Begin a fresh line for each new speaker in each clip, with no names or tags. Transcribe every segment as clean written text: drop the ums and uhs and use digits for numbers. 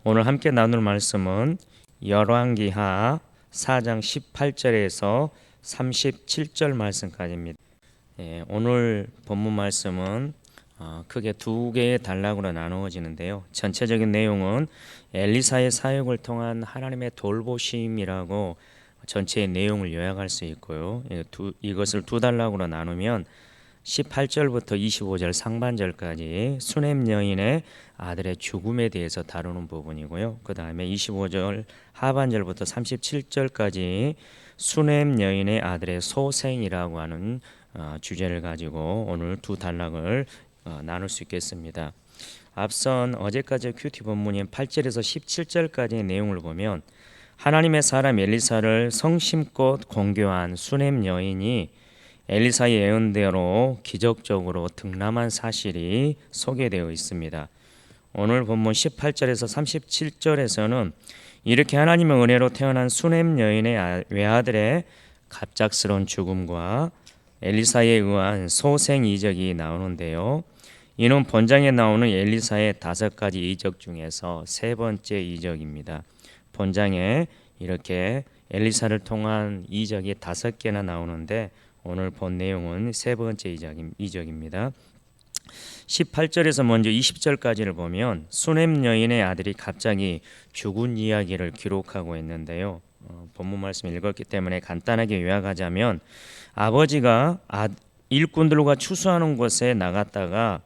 오늘 함께 나눌 말씀은 열왕기하 4장 18절에서 37절 말씀까지입니다. 오늘 본문 말씀은 크게 두 개의 단락으로 나누어지는데요. 전체적인 내용은 엘리사의 사역을 통한 하나님의 돌보심이라고 전체의 내용을 요약할 수 있고요. 이것을 두 단락으로 나누면 18절부터 25절 상반절까지 수넴 여인의 아들의 죽음에 대해서 다루는 부분이고요. 그 다음에 25절 하반절부터 37절까지 수넴 여인의 아들의 소생이라고 하는 주제를 가지고 오늘 두 단락을 나눌 수 있겠습니다. 앞선 어제까지 큐티 본문인 8절에서 17절까지의 내용을 보면 하나님의 사람 엘리사를 성심껏 공교한 수넴 여인이 엘리사의 예언대로 기적적으로 등남한 사실이 소개되어 있습니다. 오늘 본문 18절에서 37절에서는 이렇게 하나님의 은혜로 태어난 수넴 여인의 외아들의 갑작스러운 죽음과 엘리사에 의한 소생 이적이 나오는데요. 이는 본장에 나오는 엘리사의 5가지 이적 중에서 세 번째 이적입니다. 본장에 이렇게 엘리사를 통한 이적이 5개나 나오는데 오늘 본 내용은 세 번째 이적입니다. 18절에서 먼저 20절까지를 보면 수넴 여인의 아들이 갑자기 죽은 이야기를 기록하고 있는데요. 본문 말씀 읽었기 때문에 간단하게 요약하자면 아버지가 일꾼들과 추수하는 곳에 나갔다가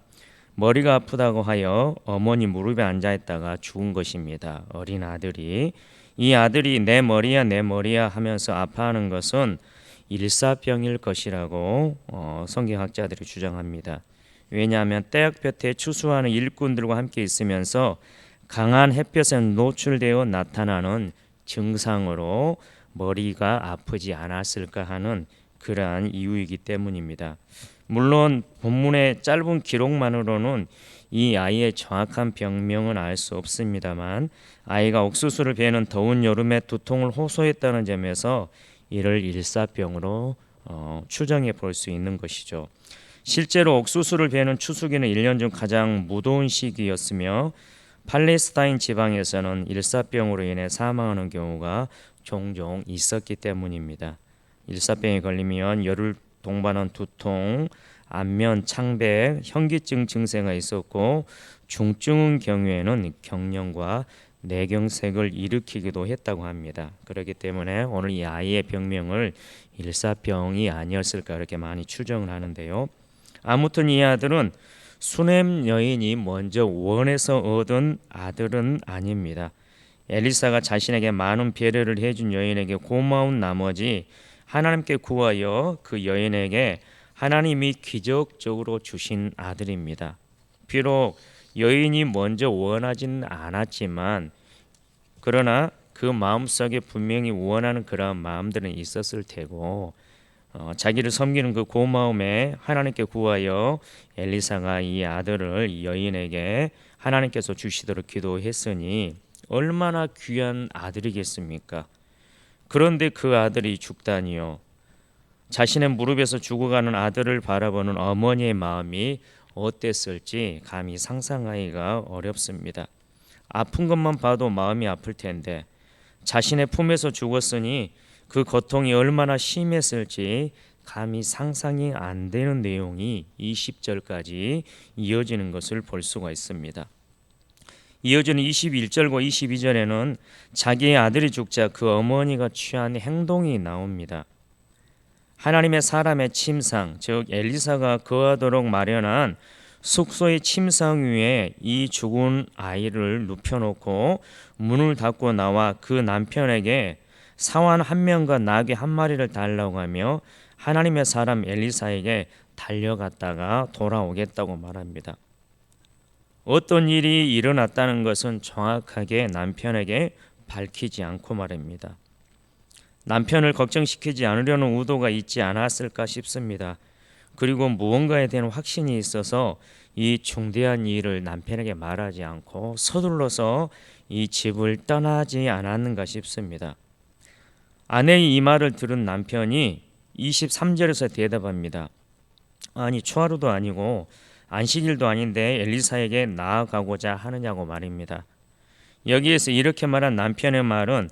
머리가 아프다고 하여 어머니 무릎에 앉아있다가 죽은 것입니다. 어린 아들이 이 아들이 내 머리야 하면서 아파하는 것은 일사병일 것이라고 성경학자들이 주장합니다. 왜냐하면 떼약볕에 추수하는 일꾼들과 함께 있으면서 강한 햇볕에 노출되어 나타나는 증상으로 머리가 아프지 않았을까 하는 그러한 이유이기 때문입니다. 물론 본문의 짧은 기록만으로는 이 아이의 정확한 병명은 알 수 없습니다만 아이가 옥수수를 베는 더운 여름에 두통을 호소했다는 점에서 이를 일사병으로 추정해 볼 수 있는 것이죠. 실제로 옥수수를 베는 추수기는 1년 중 가장 무더운 시기였으며 팔레스타인 지방에서는 일사병으로 인해 사망하는 경우가 종종 있었기 때문입니다. 일사병에 걸리면 열을 동반한 두통, 안면, 창백, 현기증 증세가 있었고 중증의 경우에는 경련과 뇌경색을 일으키기도 했다고 합니다. 그렇기 때문에 오늘 이 아이의 병명을 일사병이 아니었을까 이렇게 많이 추정을 하는데요. 아무튼 이 아들은 수넴 여인이 먼저 원해서 얻은 아들은 아닙니다. 엘리사가 자신에게 많은 배려를 해준 여인에게 고마운 나머지 하나님께 구하여 그 여인에게 하나님이 기적적으로 주신 아들입니다. 비록 여인이 먼저 원하지는 않았지만 그러나 그 마음속에 분명히 원하는 그런 마음들은 있었을 테고 자기를 섬기는 그 고마움에 하나님께 구하여 엘리사가 이 아들을 이 여인에게 하나님께서 주시도록 기도했으니 얼마나 귀한 아들이겠습니까? 그런데 그 아들이 죽다니요. 자신의 무릎에서 죽어가는 아들을 바라보는 어머니의 마음이 어땠을지 감히 상상하기가 어렵습니다. 아픈 것만 봐도 마음이 아플 텐데 자신의 품에서 죽었으니 그 고통이 얼마나 심했을지 감히 상상이 안 되는 내용이 20절까지 이어지는 것을 볼 수가 있습니다. 이어지는 21절과 22절에는 자기의 아들이 죽자 그 어머니가 취한 행동이 나옵니다. 하나님의 사람의 침상, 즉 엘리사가 거하도록 마련한 숙소의 침상 위에 이 죽은 아이를 눕혀놓고 문을 닫고 나와 그 남편에게 사환 1명과 나귀 1마리를 달라고 하며 하나님의 사람 엘리사에게 달려갔다가 돌아오겠다고 말합니다. 어떤 일이 일어났다는 것은 정확하게 남편에게 밝히지 않고 말입니다. 남편을 걱정시키지 않으려는 의도가 있지 않았을까 싶습니다. 그리고 무언가에 대한 확신이 있어서 이 중대한 일을 남편에게 말하지 않고 서둘러서 이 집을 떠나지 않았는가 싶습니다. 아내의 이 말을 들은 남편이 23절에서 대답합니다. 아니 초하루도 아니고 안식일도 아닌데 엘리사에게 나아가고자 하느냐고 말입니다. 여기에서 이렇게 말한 남편의 말은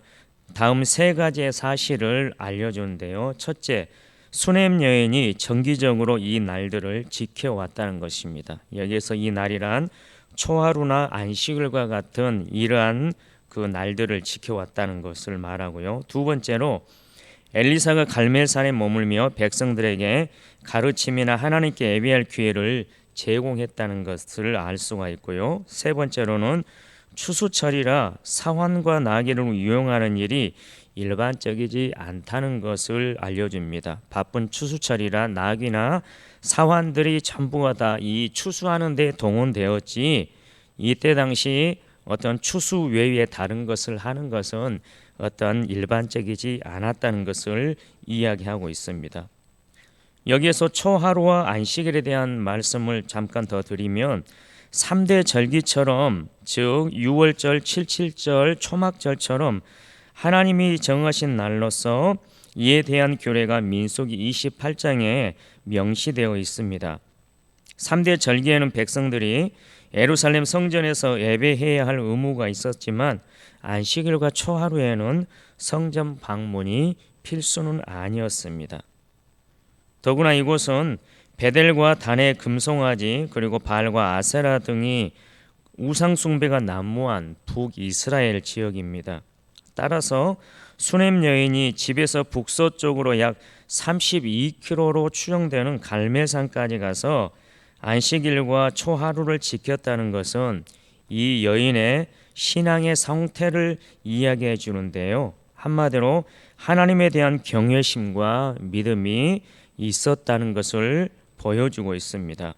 다음 세 가지의 사실을 알려주는데요. 첫째, 수넴 여인이 정기적으로 이 날들을 지켜왔다는 것입니다. 여기에서 이 날이란 초하루나 안식일과 같은 이러한 그 날들을 지켜왔다는 것을 말하고요. 두 번째로 엘리사가 갈멜산에 머물며 백성들에게 가르침이나 하나님께 예배할 기회를 제공했다는 것을 알 수가 있고요. 세 번째로는 추수철이라 사환과 나귀를 이용하는 일이 일반적이지 않다는 것을 알려줍니다. 바쁜 추수철이라 나귀나 사환들이 전부가 다 이 추수하는 데 동원되었지, 이때 당시 어떤 추수 외에 다른 것을 하는 것은 어떤 일반적이지 않았다는 것을 이야기하고 있습니다. 여기에서 초하루와 안식일에 대한 말씀을 잠깐 더 드리면 3대 절기처럼, 즉 유월절, 칠칠절, 초막절처럼 하나님이 정하신 날로서 이에 대한 규례가 민수기 28장에 명시되어 있습니다. 3대 절기에는 백성들이 예루살렘 성전에서 예배해야 할 의무가 있었지만 안식일과 초하루에는 성전 방문이 필수는 아니었습니다. 더구나 이곳은 베델과 단의 금송아지 그리고 발과 아세라 등이 우상 숭배가 난무한 북이스라엘 지역입니다. 따라서 수넴 여인이 집에서 북서쪽으로 약 32km로 추정되는 갈멜산까지 가서 안식일과 초하루를 지켰다는 것은 이 여인의 신앙의 상태를 이야기해 주는데요. 한마디로 하나님에 대한 경외심과 믿음이 있었다는 것을 보여주고 있습니다.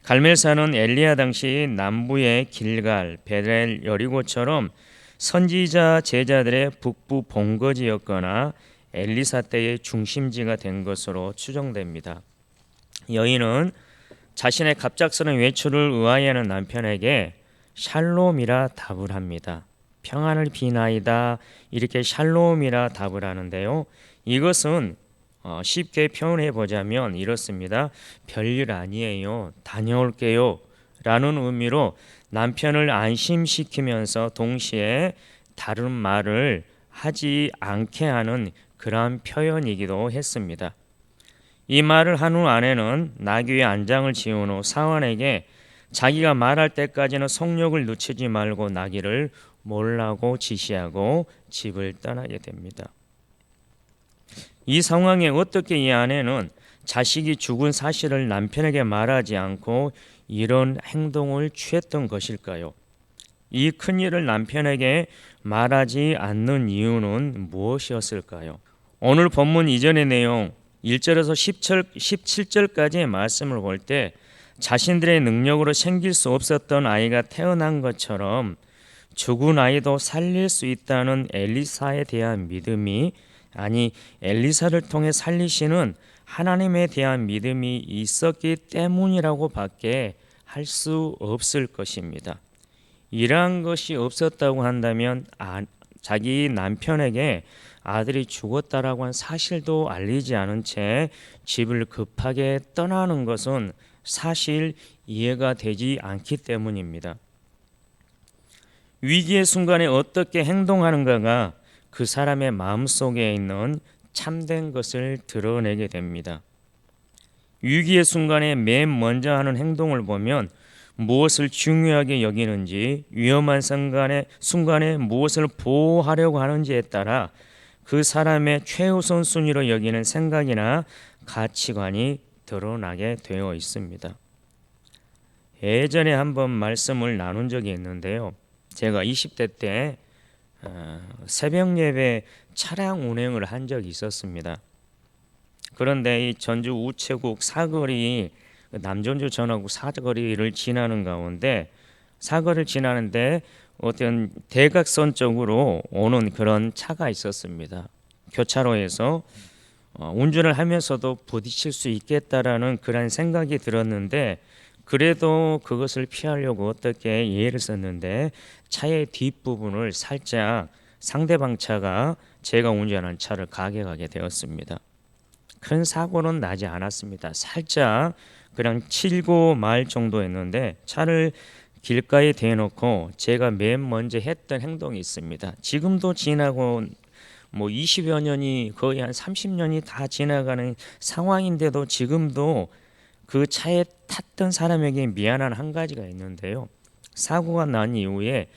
갈멜산은 엘리야 당시 남부의 길갈, 베델, 여리고처럼 선지자 제자들의 북부 본거지였거나 엘리사 때의 중심지가 된 것으로 추정됩니다. 여인은 자신의 갑작스러운 외출을 의아해하는 남편에게 샬롬이라 답을 합니다. 평안을 비나이다, 이렇게 샬롬이라 답을 하는데요. 이것은 쉽게 표현해 보자면 이렇습니다. 별일 아니에요, 다녀올게요 라는 의미로 남편을 안심시키면서 동시에 다른 말을 하지 않게 하는 그러한 표현이기도 했습니다. 이 말을 한 후 아내는 나귀의 안장을 지은 후 사환에게 자기가 말할 때까지는 속력을 늦추지 말고 나귀를 몰라고 지시하고 집을 떠나게 됩니다. 이 상황에 어떻게 이 아내는 자식이 죽은 사실을 남편에게 말하지 않고 이런 행동을 취했던 것일까요? 이 큰일을 남편에게 말하지 않는 이유는 무엇이었을까요? 오늘 본문 이전의 내용 1절에서 17절까지의 말씀을 볼 때 자신들의 능력으로 생길 수 없었던 아이가 태어난 것처럼 죽은 아이도 살릴 수 있다는 엘리사에 대한 믿음이, 아니 엘리사를 통해 살리시는 하나님에 대한 믿음이 있었기 때문이라고 밖에 할 수 없을 것입니다. 이러한 것이 없었다고 한다면 자기 남편에게 아들이 죽었다라고 한 사실도 알리지 않은 채 집을 급하게 떠나는 것은 사실 이해가 되지 않기 때문입니다. 위기의 순간에 어떻게 행동하는가가 그 사람의 마음속에 있는 참된 것을 드러내게 됩니다. 위기의 순간에 맨 먼저 하는 행동을 보면 무엇을 중요하게 여기는지, 위험한 순간에 무엇을 보호하려고 하는지에 따라 그 사람의 최우선 순위로 여기는 생각이나 가치관이 드러나게 되어 있습니다. 예전에 한번 말씀을 나눈 적이 있는데요. 제가 20대 때 새벽 예배 차량 운행을 한 적이 있었습니다. 그런데 이 전주 우체국 사거리, 남전주 전화국 사거리를 지나는 가운데 사거리를 지나는데 어떤 대각선 쪽으로 오는 그런 차가 있었습니다. 교차로에서 운전을 하면서도 부딪힐 수 있겠다라는 그런 생각이 들었는데, 그래도 그것을 피하려고 어떻게 예를 썼는데 차의 뒷부분을 살짝 상대방 차가 제가 운전하는 차를 가격하게 되었습니다. 큰 사고는 나지 않았습니다. 살짝 그냥 치고 말 정도였는데 차를 길가에 대놓고 제가 맨 먼저 했던 행동이 있습니다. 지금도 지나고 뭐 20여 년이 거의 한 30년이 다 지나가는 상황인데도 지금도 그 차에 탔던 사람에게 미안한 한 가지가 있는데요. 사고가 난 이후에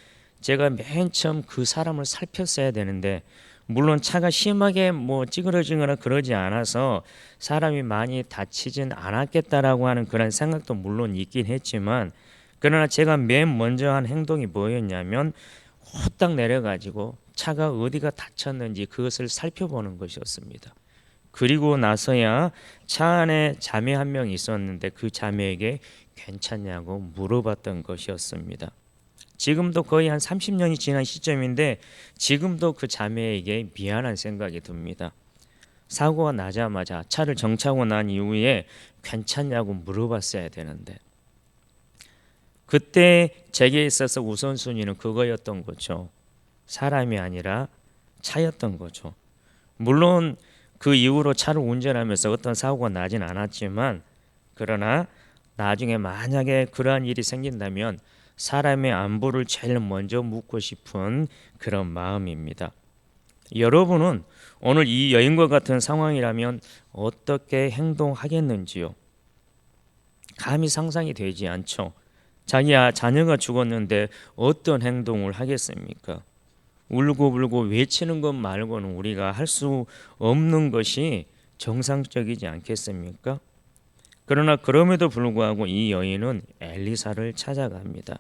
제가 맨 처음 그 사람을 살폈어야 되는데, 물론 차가 심하게 뭐 찌그러지거나 그러지 않아서 사람이 많이 다치진 않았겠다라고 하는 그런 생각도 물론 있긴 했지만, 그러나 제가 맨 먼저 한 행동이 뭐였냐면 후딱 내려가지고 차가 어디가 다쳤는지 그것을 살펴보는 것이었습니다. 그리고 나서야 차 안에 자매 한 명 있었는데 그 자매에게 괜찮냐고 물어봤던 것이었습니다. 지금도 거의 한 30년이 지난 시점인데 지금도 그 자매에게 미안한 생각이 듭니다. 사고가 나자마자 차를 정차하고 난 이후에 괜찮냐고 물어봤어야 되는데, 그때 제게 있어서 우선순위는 그거였던 거죠. 사람이 아니라 차였던 거죠. 물론 그 이후로 차를 운전하면서 어떤 사고가 나진 않았지만, 그러나 나중에 만약에 그러한 일이 생긴다면 사람의 안부를 제일 먼저 묻고 싶은 그런 마음입니다. 여러분은 오늘 이 여인과 같은 상황이라면 어떻게 행동하겠는지요? 감히 상상이 되지 않죠. 자기야 자녀가 죽었는데 어떤 행동을 하겠습니까? 울고불고 외치는 것 말고는 우리가 할 수 없는 것이 정상적이지 않겠습니까? 그러나 그럼에도 불구하고 이 여인은 엘리사를 찾아갑니다.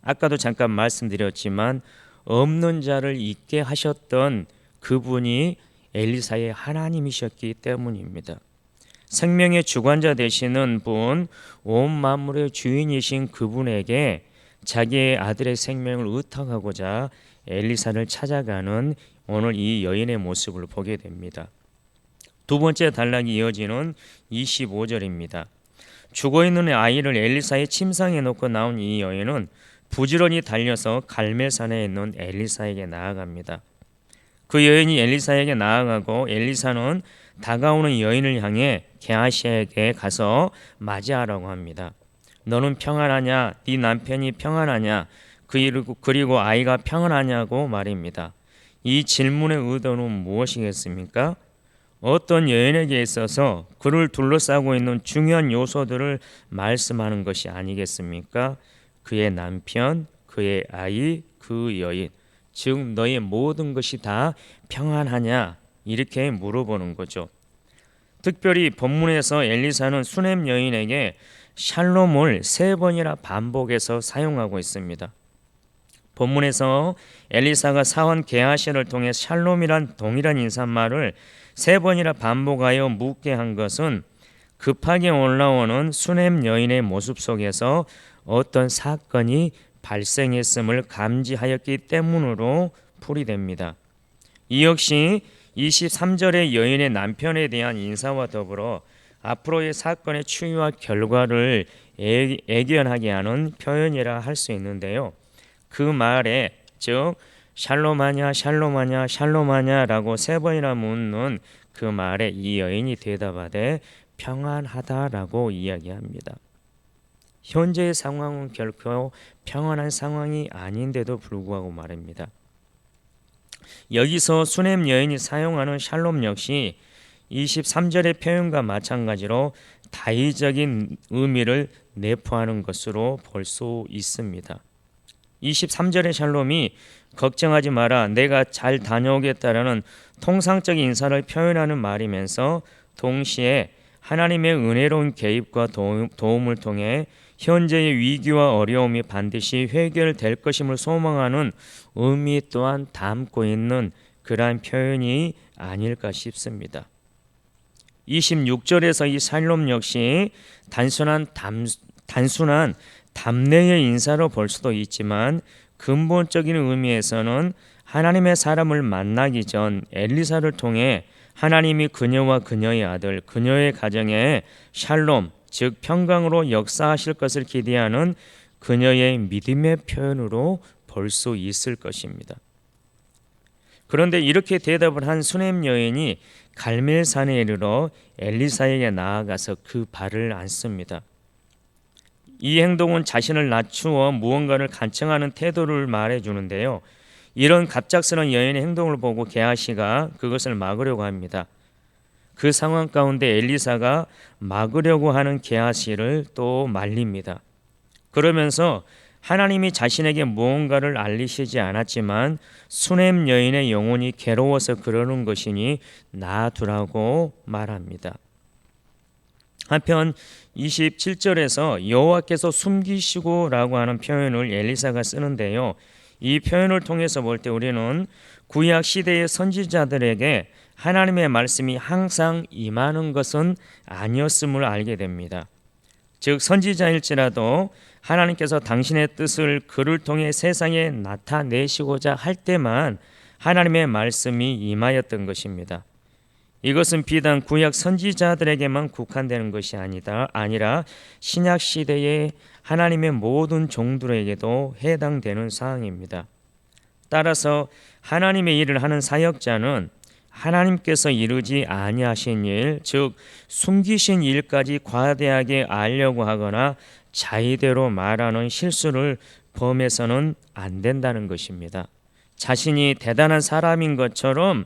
아까도 잠깐 말씀드렸지만 없는 자를 있게 하셨던 그분이 엘리사의 하나님이셨기 때문입니다. 생명의 주관자 되시는 분, 온 만물의 주인이신 그분에게 자기의 아들의 생명을 의탁하고자 엘리사를 찾아가는 오늘 이 여인의 모습을 보게 됩니다. 두 번째 단락이 이어지는 25절입니다. 죽어있는 아이를 엘리사의 침상에 놓고 나온 이 여인은 부지런히 달려서 갈멜산에 있는 엘리사에게 나아갑니다. 그 여인이 엘리사에게 나아가고 엘리사는 다가오는 여인을 향해 게하시에게 가서 맞이하라고 합니다. 너는 평안하냐? 네 남편이 평안하냐? 그리고 아이가 평안하냐고 말입니다. 이 질문의 의도는 무엇이겠습니까? 어떤 여인에게 있어서 그를 둘러싸고 있는 중요한 요소들을 말씀하는 것이 아니겠습니까? 그의 남편, 그의 아이, 그 여인, 즉 너의 모든 것이 다 평안하냐? 이렇게 물어보는 거죠. 특별히 본문에서 엘리사는 수넴 여인에게 샬롬을 3번이나 반복해서 사용하고 있습니다. 본문에서 엘리사가 사원 게하시를 통해 샬롬이란 동일한 인사말을 3번이나 반복하여 묻게 한 것은 급하게 올라오는 수넴 여인의 모습 속에서 어떤 사건이 발생했음을 감지하였기 때문으로 풀이됩니다. 이 역시 23절의 여인의 남편에 대한 인사와 더불어 앞으로의 사건의 추이와 결과를 예견하게 하는 표현이라 할 수 있는데요. 그 말에 즉 샬롬하냐 샬롬하냐 샬롬하냐라고 3번이나 묻는 그 말에 이 여인이 대답하되 평안하다라고 이야기합니다. 현재의 상황은 결코 평안한 상황이 아닌데도 불구하고 말입니다. 여기서 수넴 여인이 사용하는 샬롬 역시 23절의 표현과 마찬가지로 다의적인 의미를 내포하는 것으로 볼 수 있습니다. 23절의 샬롬이 걱정하지 마라, 내가 잘 다녀오겠다라는 통상적인 인사를 표현하는 말이면서 동시에 하나님의 은혜로운 개입과 도움을 통해 현재의 위기와 어려움이 반드시 해결될 것임을 소망하는 의미 또한 담고 있는 그러한 표현이 아닐까 싶습니다. 26절에서 이 샬롬 역시 단순한 담례의 인사로 볼 수도 있지만 근본적인 의미에서는 하나님의 사람을 만나기 전 엘리사를 통해 하나님이 그녀와 그녀의 아들, 그녀의 가정에 샬롬, 즉 평강으로 역사하실 것을 기대하는 그녀의 믿음의 표현으로 볼 수 있을 것입니다. 그런데 이렇게 대답을 한 수넴 여인이 갈멜산에 이르러 엘리사에게 나아가서 그 발을 앉습니다. 이 행동은 자신을 낮추어 무언가를 간청하는 태도를 말해주는데요. 이런 갑작스러운 여인의 행동을 보고 게하시가 그것을 막으려고 합니다. 그 상황 가운데 엘리사가 막으려고 하는 게하시를 또 말립니다. 그러면서 하나님이 자신에게 무언가를 알리시지 않았지만 수넴 여인의 영혼이 괴로워서 그러는 것이니 놔두라고 말합니다. 한편 27절에서 여호와께서 숨기시고라고 하는 표현을 엘리사가 쓰는데요. 이 표현을 통해서 볼 때 우리는 구약 시대의 선지자들에게 하나님의 말씀이 항상 임하는 것은 아니었음을 알게 됩니다. 즉 선지자일지라도 하나님께서 당신의 뜻을 그를 통해 세상에 나타내시고자 할 때만 하나님의 말씀이 임하였던 것입니다. 이것은 비단 구약 선지자들에게만 국한되는 것이 아니라 신약 시대의 하나님의 모든 종들에게도 해당되는 사항입니다. 따라서 하나님의 일을 하는 사역자는 하나님께서 이루지 아니하신 일, 즉 숨기신 일까지 과대하게 알려고 하거나 자의대로 말하는 실수를 범해서는 안 된다는 것입니다. 자신이 대단한 사람인 것처럼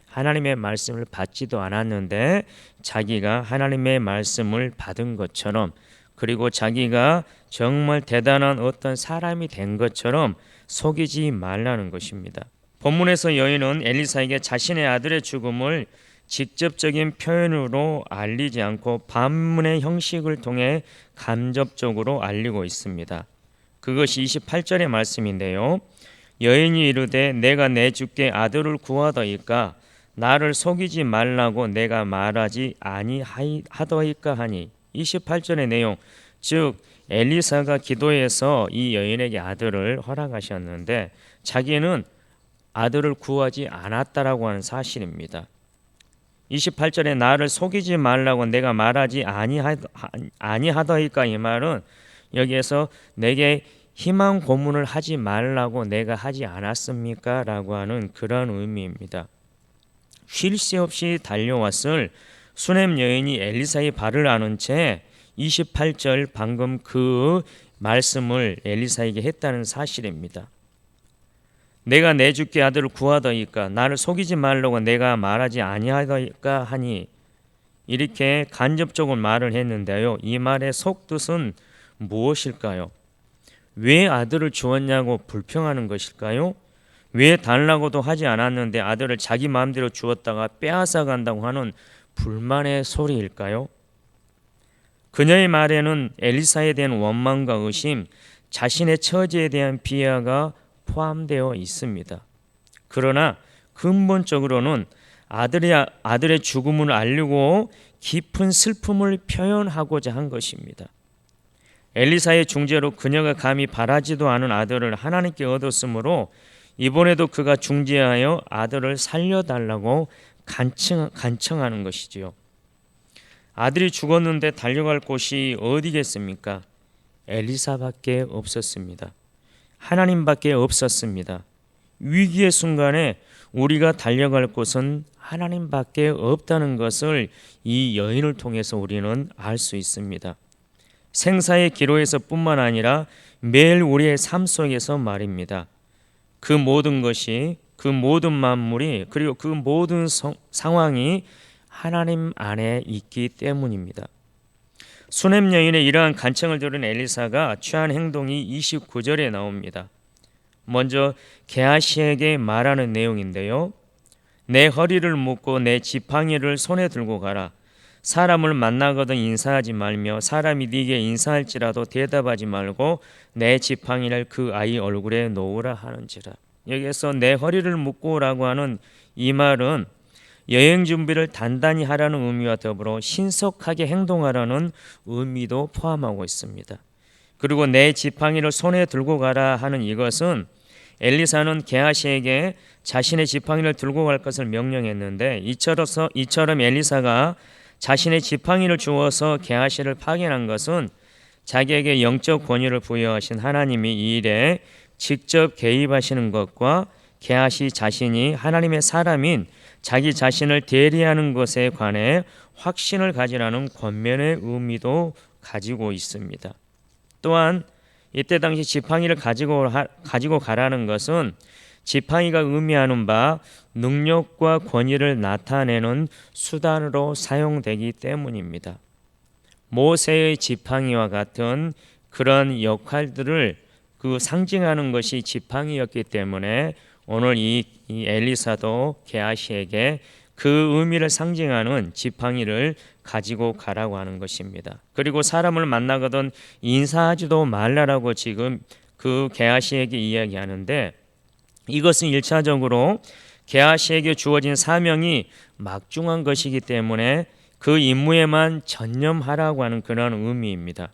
하나님의 말씀을 받지도 않았는데 자기가 하나님의 말씀을 받은 것처럼, 그리고 자기가 정말 대단한 어떤 사람이 된 것처럼 속이지 말라는 것입니다. 본문에서 여인은 엘리사에게 자신의 아들의 죽음을 직접적인 표현으로 알리지 않고 반문의 형식을 통해 간접적으로 알리고 있습니다. 그것이 28절의 말씀인데요. 여인이 이르되 내가 내 주께 아들을 구하더이까 나를 속이지 말라고 내가 말하지 아니하더이까 하니. 28절의 내용, 즉 엘리사가 기도해서 이 여인에게 아들을 허락하셨는데 자기는 아들을 구하지 않았다라고 하는 사실입니다. 28절에 나를 속이지 말라고 내가 말하지 아니하더이까, 이 말은 여기에서 내게 희망 고문을 하지 말라고 내가 하지 않았습니까? 라고 하는 그런 의미입니다. 쉴 새 없이 달려왔을 수넴 여인이 엘리사의 발을 아는 채 28절 방금 그 말씀을 엘리사에게 했다는 사실입니다. 내가 내 주께 아들을 구하더이까 나를 속이지 말라고 내가 말하지 아니하더이까 하니, 이렇게 간접적으로 말을 했는데요. 이 말의 속뜻은 무엇일까요? 왜 아들을 주었냐고 불평하는 것일까요? 왜 달라고도 하지 않았는데 아들을 자기 마음대로 주었다가 빼앗아 간다고 하는 불만의 소리일까요? 그녀의 말에는 엘리사에 대한 원망과 의심, 자신의 처지에 대한 비하가 포함되어 있습니다. 그러나 근본적으로는 아들의 죽음을 알리고 깊은 슬픔을 표현하고자 한 것입니다. 엘리사의 중재로 그녀가 감히 바라지도 않은 아들을 하나님께 얻었으므로 이번에도 그가 중재하여 아들을 살려달라고 간청하는 것이지요. 아들이 죽었는데 달려갈 곳이 어디겠습니까? 엘리사밖에 없었습니다. 하나님밖에 없었습니다. 위기의 순간에 우리가 달려갈 곳은 하나님밖에 없다는 것을 이 여인을 통해서 우리는 알 수 있습니다. 생사의 기로에서 뿐만 아니라 매일 우리의 삶 속에서 말입니다. 그 모든 것이, 그 모든 만물이, 그리고 그 모든 상황이 하나님 안에 있기 때문입니다. 수넴 여인의 이러한 간청을 들은 엘리사가 취한 행동이 29절에 나옵니다. 먼저 게하시에게 말하는 내용인데요. 내 허리를 묶고 내 지팡이를 손에 들고 가라. 사람을 만나거든 인사하지 말며 사람이 네게 인사할지라도 대답하지 말고 내 지팡이를 그 아이 얼굴에 놓으라 하는지라. 여기에서 내 허리를 묶고라고 하는 이 말은 여행 준비를 단단히 하라는 의미와 더불어 신속하게 행동하라는 의미도 포함하고 있습니다. 그리고 내 지팡이를 손에 들고 가라 하는 이것은 엘리사는 게하시에게 자신의 지팡이를 들고 갈 것을 명령했는데 이처럼 엘리사가 자신의 지팡이를 주어서 게하시를 파견한 것은 자기에게 영적 권위를 부여하신 하나님이 이 일에 직접 개입하시는 것과 게하시 자신이 하나님의 사람인 자기 자신을 대리하는 것에 관해 확신을 가지라는 권면의 의미도 가지고 있습니다. 또한 이때 당시 지팡이를 가지고 가라는 것은 지팡이가 의미하는 바 능력과 권위를 나타내는 수단으로 사용되기 때문입니다. 모세의 지팡이와 같은 그런 역할들을 상징하는 것이 지팡이였기 때문에 오늘 이 엘리사도 게하시에게 그 의미를 상징하는 지팡이를 가지고 가라고 하는 것입니다. 그리고 사람을 만나거든 인사하지도 말라라고 지금 그 게하시에게 이야기하는데, 이것은 1차적으로 게하시에게 주어진 사명이 막중한 것이기 때문에 그 임무에만 전념하라고 하는 그런 의미입니다.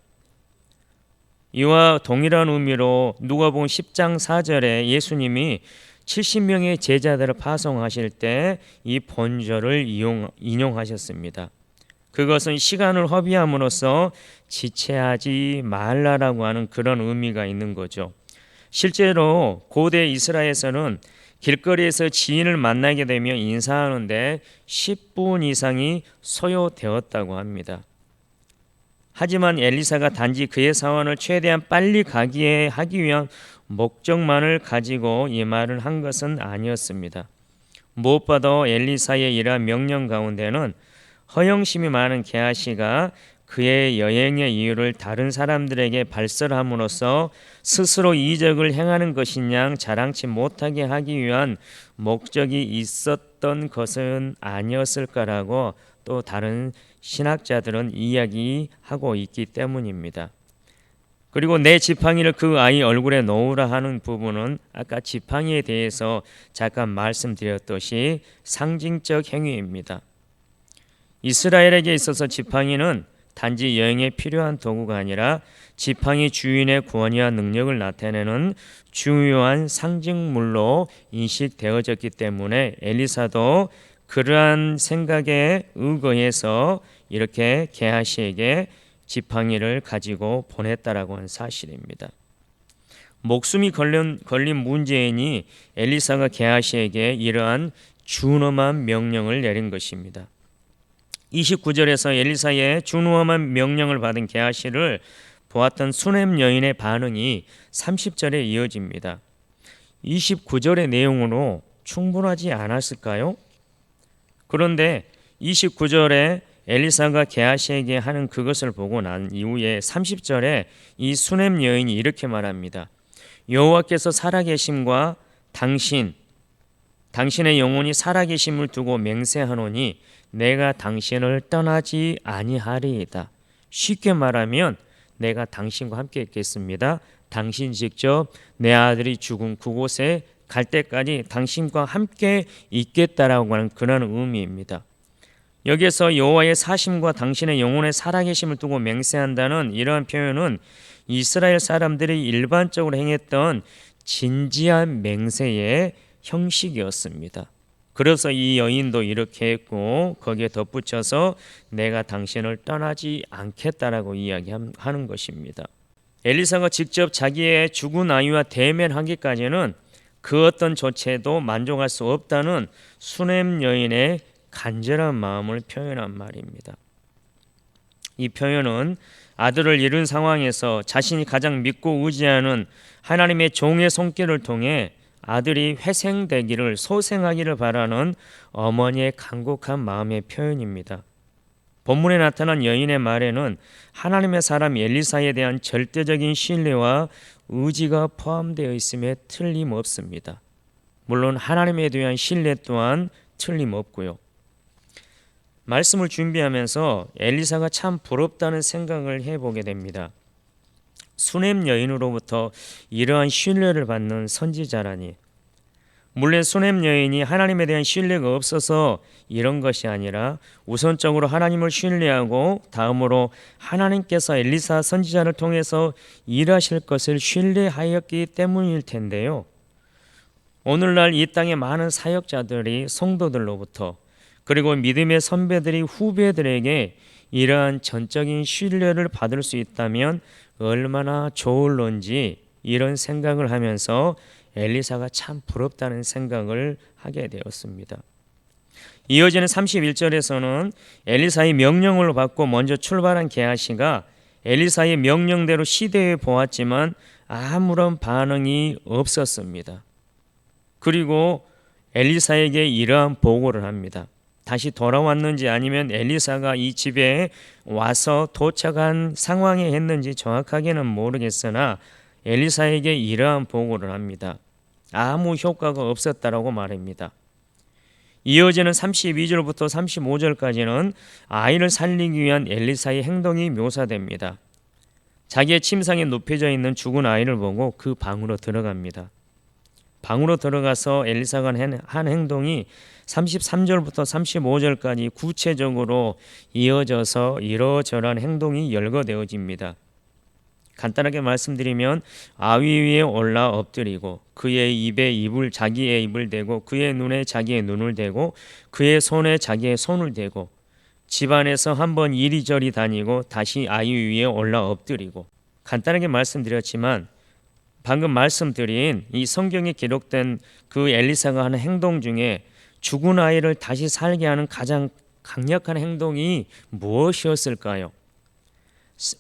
이와 동일한 의미로 누가복음 10장 4절에 예수님이 70명의 제자들을 파송하실 때 이 본절을 인용하셨습니다. 그것은 시간을 허비함으로써 지체하지 말라라고 하는 그런 의미가 있는 거죠. 실제로 고대 이스라엘에서는 길거리에서 지인을 만나게 되면 인사하는데 10분 이상이 소요되었다고 합니다. 하지만 엘리사가 단지 그의 사원을 최대한 빨리 가게 하기 위한 목적만을 가지고 이 말을 한 것은 아니었습니다. 무엇보다 엘리사의 이러한 명령 가운데는 허영심이 많은 게하시가 그의 여행의 이유를 다른 사람들에게 발설함으로써 스스로 이적을 행하는 것이냐 자랑치 못하게 하기 위한 목적이 있었던 것은 아니었을까라고 또 다른 신학자들은 이야기하고 있기 때문입니다. 그리고 내 지팡이를 그 아이 얼굴에 놓으라 하는 부분은 아까 지팡이에 대해서 잠깐 말씀드렸듯이 상징적 행위입니다. 이스라엘에게 있어서 지팡이는 단지 여행에 필요한 도구가 아니라 지팡이 주인의 권위와 능력을 나타내는 중요한 상징물로 인식되어졌기 때문에 엘리사도 그러한 생각에 의거해서 이렇게 게하시에게 지팡이를 가지고 보냈다라고 하는 사실입니다. 목숨이 걸린 문제인이 엘리사가 게하시에게 이러한 준엄한 명령을 내린 것입니다. 29절에서 엘리사의 준엄한 명령을 받은 게하시를 보았던 수넴 여인의 반응이 30절에 이어집니다. 29절의 내용으로 충분하지 않았을까요? 그런데 29절에 엘리사가 게하시에게 하는 그것을 보고 난 이후에 30절에 이 수넴 여인이 이렇게 말합니다. 여호와께서 살아계심과 당신의 영혼이 살아계심을 두고 맹세하노니 내가 당신을 떠나지 아니하리이다. 쉽게 말하면 내가 당신과 함께 있겠습니다. 당신 직접 내 아들이 죽은 그곳에 갈 때까지 당신과 함께 있겠다라고 하는 그런 의미입니다. 여기에서 여호와의 사심과 당신의 영혼의 살아계심을 두고 맹세한다는 이러한 표현은 이스라엘 사람들이 일반적으로 행했던 진지한 맹세의 형식이었습니다. 그래서 이 여인도 이렇게 했고 거기에 덧붙여서 내가 당신을 떠나지 않겠다라고 이야기하는 것입니다. 엘리사가 직접 자기의 죽은 아이와 대면하기까지는 그 어떤 조치에도 만족할 수 없다는 수넴 여인의 간절한 마음을 표현한 말입니다. 이 표현은 아들을 잃은 상황에서 자신이 가장 믿고 의지하는 하나님의 종의 손길을 통해 아들이 회생되기를 소생하기를 바라는 어머니의 간곡한 마음의 표현입니다. 본문에 나타난 여인의 말에는 하나님의 사람 엘리사에 대한 절대적인 신뢰와 의지가 포함되어 있음에 틀림없습니다. 물론 하나님에 대한 신뢰 또한 틀림없고요. 말씀을 준비하면서 엘리사가 참 부럽다는 생각을 해보게 됩니다. 수넴 여인으로부터 이러한 신뢰를 받는 선지자라니. 물론 수넴 여인이 하나님에 대한 신뢰가 없어서 이런 것이 아니라 우선적으로 하나님을 신뢰하고 다음으로 하나님께서 엘리사 선지자를 통해서 일하실 것을 신뢰하였기 때문일 텐데요. 오늘날 이 땅의 많은 사역자들이 성도들로부터 그리고 믿음의 선배들이 후배들에게 이러한 전적인 신뢰를 받을 수 있다면 얼마나 좋을런지 이런 생각을 하면서 엘리사가 참 부럽다는 생각을 하게 되었습니다. 이어지는 31절에서는 엘리사의 명령을 받고 먼저 출발한 게하시가 엘리사의 명령대로 시대해 보았지만 아무런 반응이 없었습니다. 그리고 엘리사에게 이러한 보고를 합니다. 다시 돌아왔는지 아니면 엘리사가 이 집에 와서 도착한 상황에 했는지 정확하게는 모르겠으나 엘리사에게 이러한 보고를 합니다. 아무 효과가 없었다라고 말합니다. 이어지는 32절부터 35절까지는 아이를 살리기 위한 엘리사의 행동이 묘사됩니다. 자기의 침상에 눕혀져 있는 죽은 아이를 보고 그 방으로 들어갑니다. 방으로 들어가서 엘리사가 한 행동이 33절부터 35절까지 구체적으로 이어져서 이러저러한 행동이 열거되어집니다. 간단하게 말씀드리면 아위 위에 올라 엎드리고 그의 입에 자기의 입을 대고 그의 눈에 자기의 눈을 대고 그의 손에 자기의 손을 대고 집안에서 한번 이리저리 다니고 다시 아위 위에 올라 엎드리고, 간단하게 말씀드렸지만 방금 말씀드린 이 성경에 기록된 그 엘리사가 하는 행동 중에 죽은 아이를 다시 살게 하는 가장 강력한 행동이 무엇이었을까요?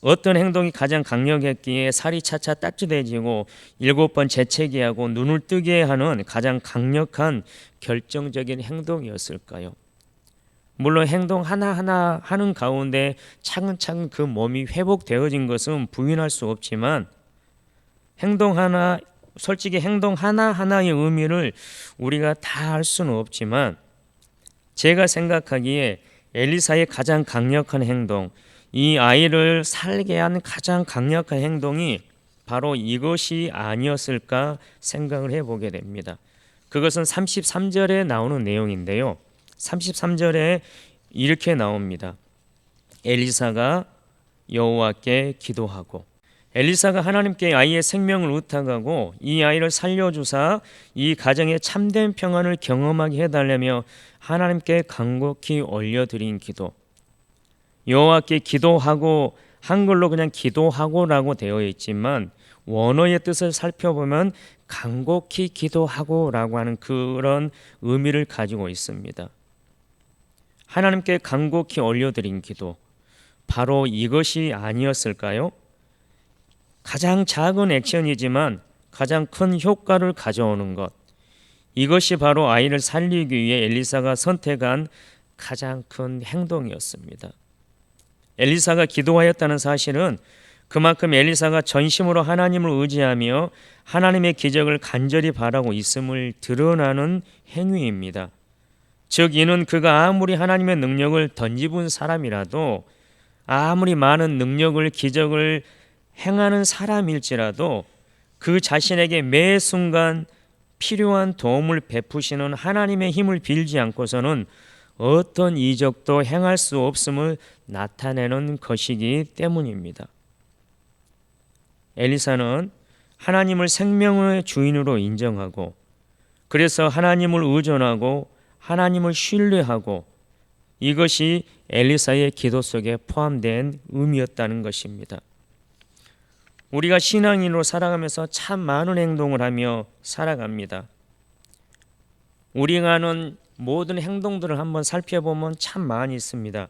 어떤 행동이 가장 강력했기에 살이 차차 따뜻해지고 7번 재채기 하고 눈을 뜨게 하는 가장 강력한 결정적인 행동이었을까요? 물론 행동 하나하나 하는 가운데 차근차근 그 몸이 회복되어진 것은 부인할 수 없지만 솔직히 행동 하나하나의 의미를 우리가 다 알 수는 없지만 제가 생각하기에 엘리사의 가장 강력한 행동, 이 아이를 살게 한 가장 강력한 행동이 바로 이것이 아니었을까 생각을 해보게 됩니다. 그것은 33절에 나오는 내용인데요. 33절에 이렇게 나옵니다. 엘리사가 여호와께 기도하고, 엘리사가 하나님께 아이의 생명을 의탁하고 이 아이를 살려주사 이 가정의 참된 평안을 경험하게 해달라며 하나님께 간곡히 올려드린 기도. 여호와께 기도하고, 한글로 그냥 기도하고라고 되어 있지만 원어의 뜻을 살펴보면 간곡히 기도하고라고 하는 그런 의미를 가지고 있습니다. 하나님께 간곡히 올려드린 기도, 바로 이것이 아니었을까요? 가장 작은 액션이지만 가장 큰 효과를 가져오는 것, 이것이 바로 아이를 살리기 위해 엘리사가 선택한 가장 큰 행동이었습니다. 엘리사가 기도하였다는 사실은 그만큼 엘리사가 전심으로 하나님을 의지하며 하나님의 기적을 간절히 바라고 있음을 드러나는 행위입니다. 즉 이는 그가 아무리 하나님의 능력을 던지본 사람이라도, 아무리 많은 능력을 기적을 행하는 사람일지라도 그 자신에게 매 순간 필요한 도움을 베푸시는 하나님의 힘을 빌지 않고서는 어떤 이적도 행할 수 없음을 나타내는 것이기 때문입니다. 엘리사는 하나님을 생명의 주인으로 인정하고, 그래서 하나님을 의존하고 하나님을 신뢰하고, 이것이 엘리사의 기도 속에 포함된 의미였다는 것입니다. 우리가 신앙인으로 살아가면서 참 많은 행동을 하며 살아갑니다. 우리가 하는 모든 행동들을 한번 살펴보면 참 많이 있습니다.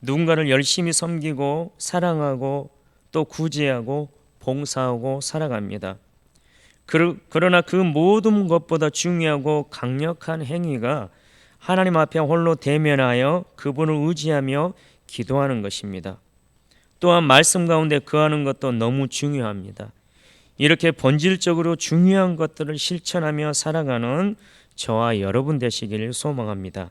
누군가를 열심히 섬기고 사랑하고 또 구제하고 봉사하고 살아갑니다. 그러나 그 모든 것보다 중요하고 강력한 행위가 하나님 앞에 홀로 대면하여 그분을 의지하며 기도하는 것입니다. 또한 말씀 가운데 거하는 것도 너무 중요합니다. 이렇게 본질적으로 중요한 것들을 실천하며 살아가는 저와 여러분 되시기를 소망합니다.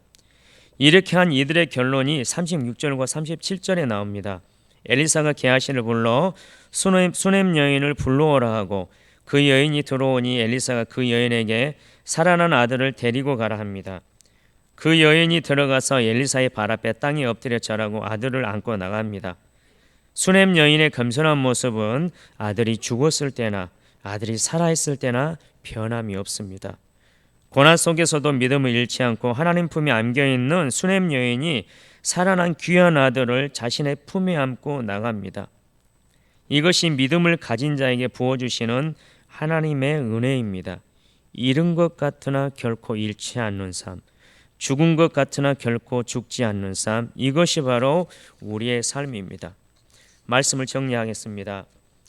이렇게 한 이들의 결론이 36절과 37절에 나옵니다. 엘리사가 게하시를 불러 수넴 여인을 불러오라 하고 그 여인이 들어오니 엘리사가 그 여인에게 살아난 아들을 데리고 가라 합니다. 그 여인이 들어가서 엘리사의 발 앞에 땅에 엎드려 절하고 아들을 안고 나갑니다. 수넴 여인의 겸손한 모습은 아들이 죽었을 때나 아들이 살아있을 때나 변함이 없습니다. 고난 속에서도 믿음을 잃지 않고 하나님 품에 안겨있는 수넴 여인이 살아난 귀한 아들을 자신의 품에 안고 나갑니다. 이것이 믿음을 가진 자에게 부어주시는 하나님의 은혜입니다. 잃은 것 같으나 결코 잃지 않는 삶, 죽은 것 같으나 결코 죽지 않는 삶, 이것이 바로 우리의 삶입니다. 말씀을 정리하겠습니다.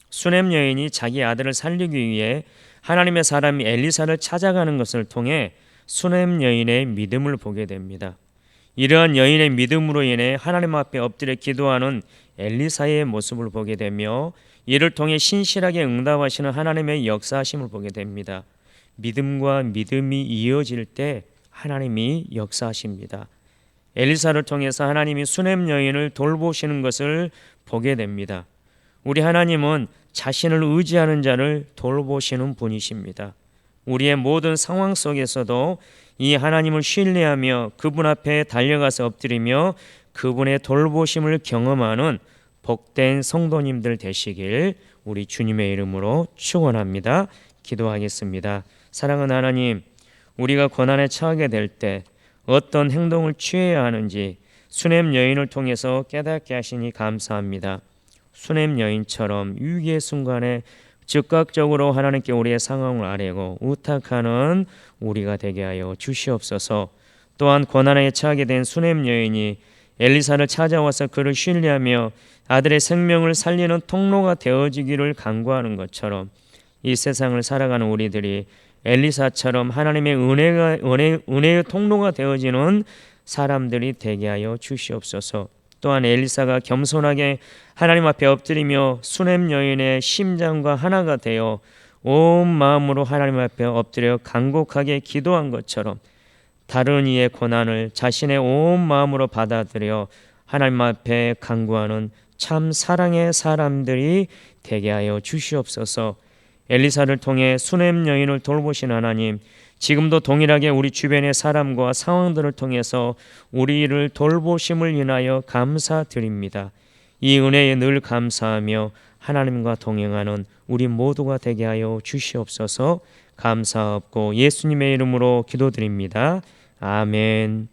수넴 여인이 자기 아들을 살리기 위해 하나님의 사람 엘리사를 찾아가는 것을 통해 수넴 여인의 믿음을 보게 됩니다. 이러한 여인의 믿음으로 인해 하나님 앞에 엎드려 기도하는 엘리사의 모습을 보게 되며 이를 통해 신실하게 응답하시는 하나님의 역사하심을 보게 됩니다. 믿음과 믿음이 이어질 때 하나님이 역사하십니다. 엘리사를 통해서 하나님이 수넴 여인을 돌보시는 것을 보게 됩니다. 우리 하나님은 자신을 의지하는 자를 돌보시는 분이십니다. 우리의 모든 상황 속에서도 이 하나님을 신뢰하며 그분 앞에 달려가서 엎드리며 그분의 돌보심을 경험하는 복된 성도님들 되시길 우리 주님의 이름으로 축원합니다. 기도하겠습니다. 사랑하는 하나님, 우리가 고난에 처하게 될 때 어떤 행동을 취해야 하는지 수넴 여인을 통해서 깨닫게 하시니 감사합니다. 수넴 여인처럼 위기의 순간에 즉각적으로 하나님께 우리의 상황을 아뢰고 의탁하는 우리가 되게 하여 주시옵소서. 또한 고난에 처하게 된 수넴 여인이 엘리사를 찾아와서 그를 신뢰하며 아들의 생명을 살리는 통로가 되어지기를 간구하는 것처럼 이 세상을 살아가는 우리들이 엘리사처럼 하나님의 은혜의 통로가 되어지는 사람들이 되게 하여 주시옵소서. 또한 엘리사가 겸손하게 하나님 앞에 엎드리며 수넴 여인의 심장과 하나가 되어 온 마음으로 하나님 앞에 엎드려 간곡하게 기도한 것처럼 다른 이의 고난을 자신의 온 마음으로 받아들여 하나님 앞에 간구하는 참 사랑의 사람들이 되게 하여 주시옵소서. 엘리사를 통해 수넴 여인을 돌보신 하나님, 지금도 동일하게 우리 주변의 사람과 상황들을 통해서 우리를 돌보심을 인하여 감사드립니다. 이 은혜에 늘 감사하며 하나님과 동행하는 우리 모두가 되게 하여 주시옵소서. 감사하옵고 예수님의 이름으로 기도드립니다. 아멘.